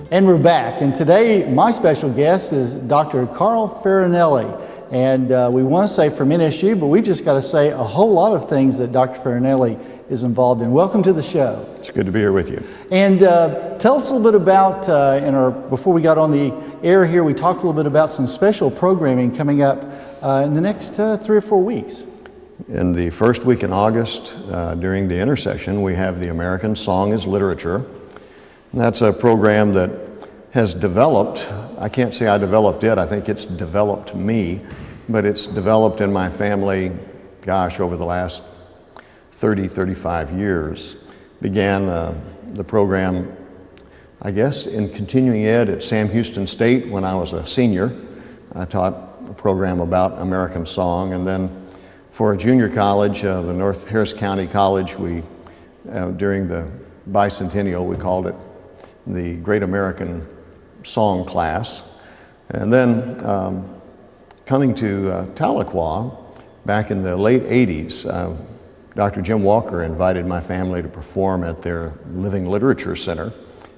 And we're back, and today my special guest is Dr. Carl Farinelli. And we want to say from NSU, but we've just got to say a whole lot of things that Dr. Farinelli is involved in. Welcome to the show. It's good to be here with you. And tell us a little bit about, before we got on the air here, we talked a little bit about some special programming coming up in the next 3 or 4 weeks. In the first week in August, during the intersession, we have the American Song as Literature. And that's a program that has developed, I can't say I developed it, I think it's developed me, but it's developed in my family, gosh, over the last 30, 35 years. Began the program, I guess, in continuing ed at Sam Houston State when I was a senior. I taught a program about American song, and then for a junior college, the North Harris County College, we, during the bicentennial, we called it the Great American Song class. And then coming to Tahlequah back in the late 80s, Dr. Jim Walker invited my family to perform at their Living Literature Center,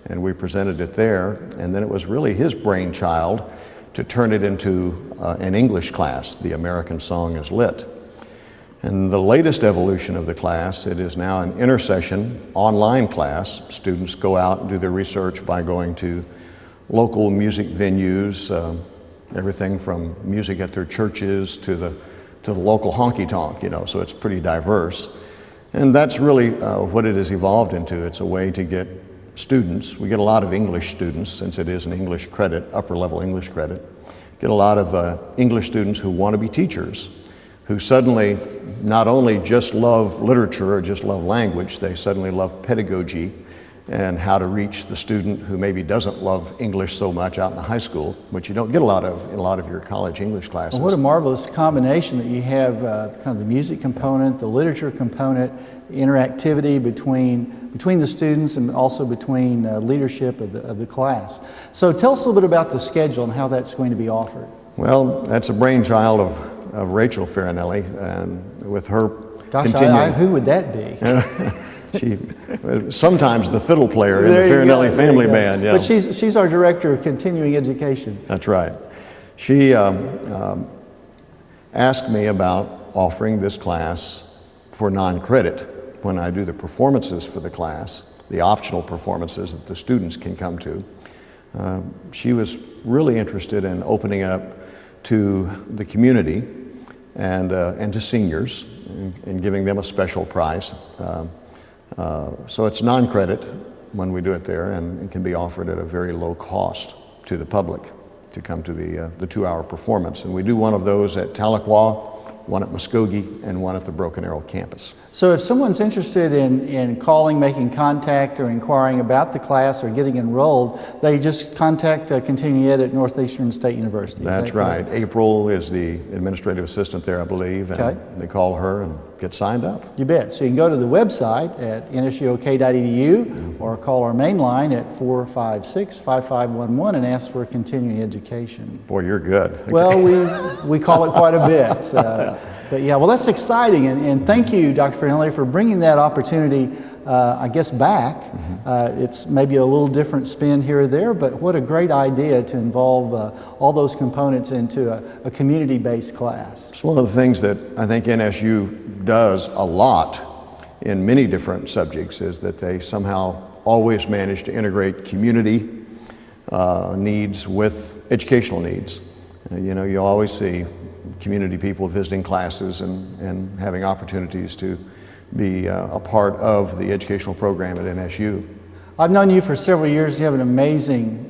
and we presented it there. And then it was really his brainchild to turn it into an English class, the American Song as Lit. And the latest evolution of the class, it is now an intersession online class. Students go out and do their research by going to local music venues, everything from music at their churches to the local honky-tonk, you know, so it's pretty diverse. And that's really what it has evolved into. It's a way to get students, we get a lot of English students since it is an English credit, upper level English credit, get a lot of English students who want to be teachers, who suddenly not only just love literature or just love language, they suddenly love pedagogy and how to reach the student who maybe doesn't love English so much out in the high school, which you don't get a lot of in a lot of your college English classes. Well, what a marvelous combination that you have, kind of the music component, the literature component, interactivity between the students and also between leadership of the class. So tell us a little bit about the schedule and how that's going to be offered. Well, that's a brainchild of Rachel Farinelli, and with her Gosh, who would that be? She sometimes the fiddle player in the Farinelli family band. Yeah. But she's our director of continuing education. That's right. She asked me about offering this class for non-credit when I do the performances for the class, the optional performances that the students can come to. She was really interested in opening it up to the community and to seniors and giving them a special price. So it's non-credit when we do it there, and it can be offered at a very low cost to the public to come to the 2-hour performance. And we do one of those at Tahlequah, one at Muskogee, and one at the Broken Arrow campus. So if someone's interested in calling, making contact, or inquiring about the class or getting enrolled, they just contact Continuing Ed at Northeastern State University. That's right. April is the administrative assistant there, I believe, and they call her and get signed up. You bet. So you can go to the website at nsuok.edu or call our main line at 456-5511 and ask for continuing education. Boy, you're good. Okay. Well, we call it quite a bit. But yeah, well, that's exciting, and thank you, Dr. Farinelli, for bringing that opportunity, I guess, back. It's maybe a little different spin here or there, but what a great idea to involve all those components into a community-based class. It's one of the things that I think NSU does a lot in many different subjects, is that they somehow always manage to integrate community needs with educational needs. You know, you always see community people visiting classes and having opportunities to be a part of the educational program at NSU. I've known you for several years. You have an amazing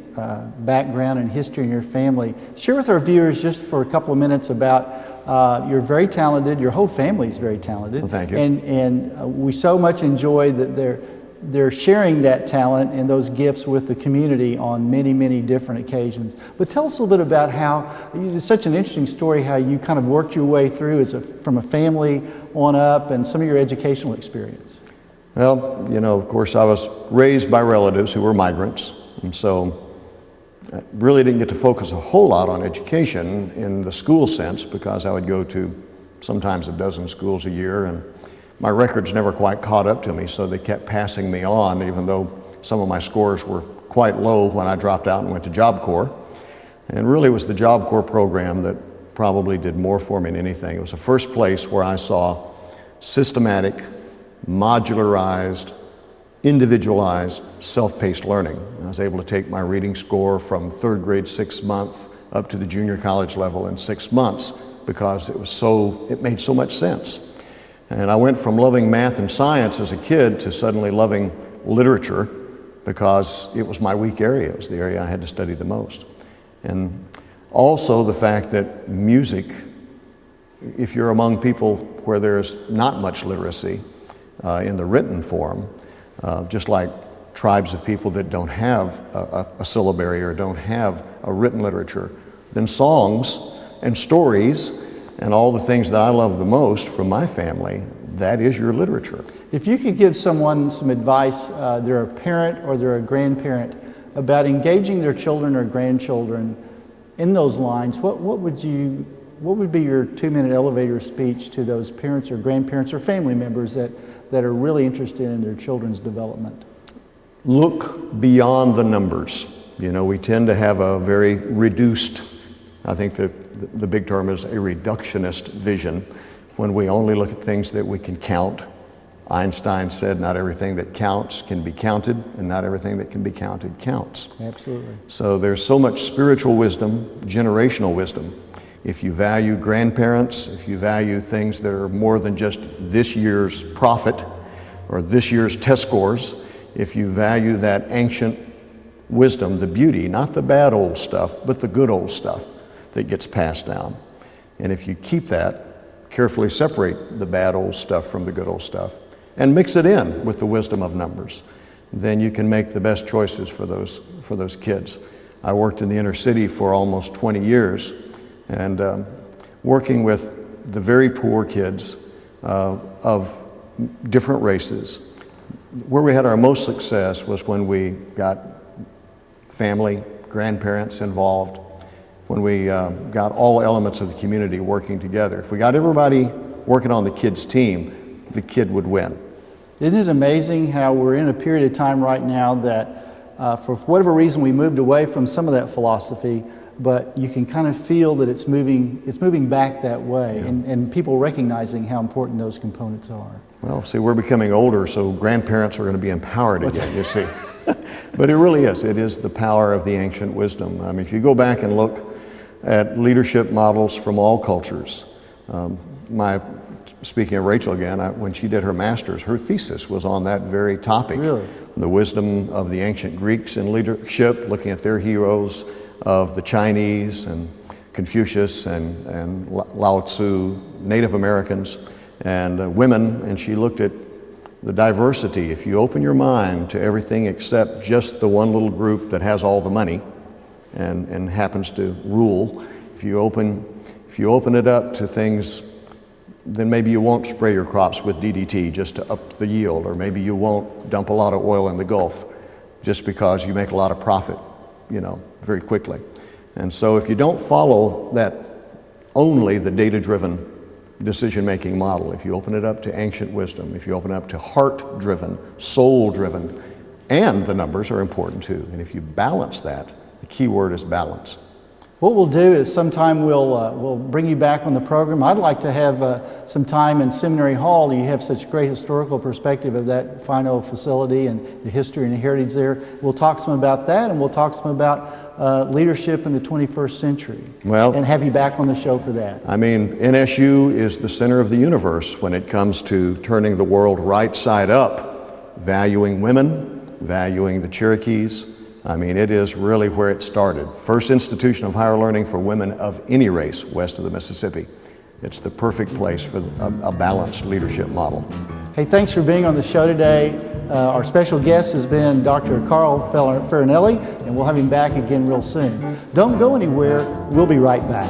background and history in your family. Share with our viewers just for a couple of minutes about you're very talented. Your whole family is very talented. Well, thank you. And we so much enjoy that they're sharing that talent and those gifts with the community on many, many different occasions. But tell us a little bit about how, it's such an interesting story, how you kind of worked your way through from a family on up and some of your educational experience. Well, you know, of course, I was raised by relatives who were migrants, and so I really didn't get to focus a whole lot on education in the school sense, because I would go to sometimes a dozen schools a year, and my records never quite caught up to me, so they kept passing me on, even though some of my scores were quite low when I dropped out and went to Job Corps. And really it was the Job Corps program that probably did more for me than anything. It was the first place where I saw systematic, modularized, individualized, self-paced learning. I was able to take my reading score from third grade 6 months up to the junior college level in 6 months because it made so much sense. And I went from loving math and science as a kid to suddenly loving literature because it was my weak area. It was the area I had to study the most. And also the fact that music, if you're among people where there's not much literacy in the written form, just like tribes of people that don't have a syllabary or don't have a written literature, then songs and stories and all the things that I love the most from my family, that is your literature. If you could give someone some advice, they're a parent or they're a grandparent, about engaging their children or grandchildren in those lines, what would be your 2-minute elevator speech to those parents or grandparents or family members that are really interested in their children's development? Look beyond the numbers. You know, we tend to have a very reduced, I think the big term is a reductionist vision, when we only look at things that we can count. Einstein said not everything that counts can be counted, and not everything that can be counted counts. Absolutely. So there's so much spiritual wisdom, generational wisdom. If you value grandparents, if you value things that are more than just this year's profit or this year's test scores, if you value that ancient wisdom, the beauty, not the bad old stuff, but the good old stuff that gets passed down. And if you keep that, carefully separate the bad old stuff from the good old stuff, and mix it in with the wisdom of numbers, then you can make the best choices for those kids. I worked in the inner city for almost 20 years, and working with the very poor kids of different races. Where we had our most success was when we got family, grandparents involved, when we got all elements of the community working together. If we got everybody working on the kid's team, the kid would win. Isn't it amazing how we're in a period of time right now that for whatever reason we moved away from some of that philosophy, but you can kind of feel that it's moving back that way, yeah. and people recognizing how important those components are. Well, see, we're becoming older, so grandparents are going to be empowered again, you see. But it really is. It is the power of the ancient wisdom. I mean, if you go back and look at leadership models from all cultures, speaking of Rachel again, when she did her master's, her thesis was on that very topic. Really? The wisdom of the ancient Greeks in leadership, looking at their heroes, of the Chinese and Confucius and Lao Tzu, Native Americans, and women, and she looked at the diversity. If you open your mind to everything except just the one little group that has all the money and happens to rule, if you open it up to things, then maybe you won't spray your crops with DDT just to up the yield, or maybe you won't dump a lot of oil in the Gulf just because you make a lot of profit, very quickly. And so if you don't follow that only the data-driven decision-making model, if you open it up to ancient wisdom, if you open it up to heart-driven, soul-driven, and the numbers are important too. And if you balance that, the key word is balance. What we'll do is sometime we'll bring you back on the program. I'd like to have some time in Seminary Hall. You have such great historical perspective of that fine old facility and the history and the heritage there. We'll talk some about that, and we'll talk some about leadership in the 21st century. Well, and have you back on the show for that. I mean, NSU is the center of the universe when it comes to turning the world right side up, valuing women, valuing the Cherokees. I mean, it is really where it started. First institution of higher learning for women of any race west of the Mississippi. It's the perfect place for a balanced leadership model. Hey, thanks for being on the show today. Our special guest has been Dr. Carl Farinelli, and we'll have him back again real soon. Don't go anywhere. We'll be right back.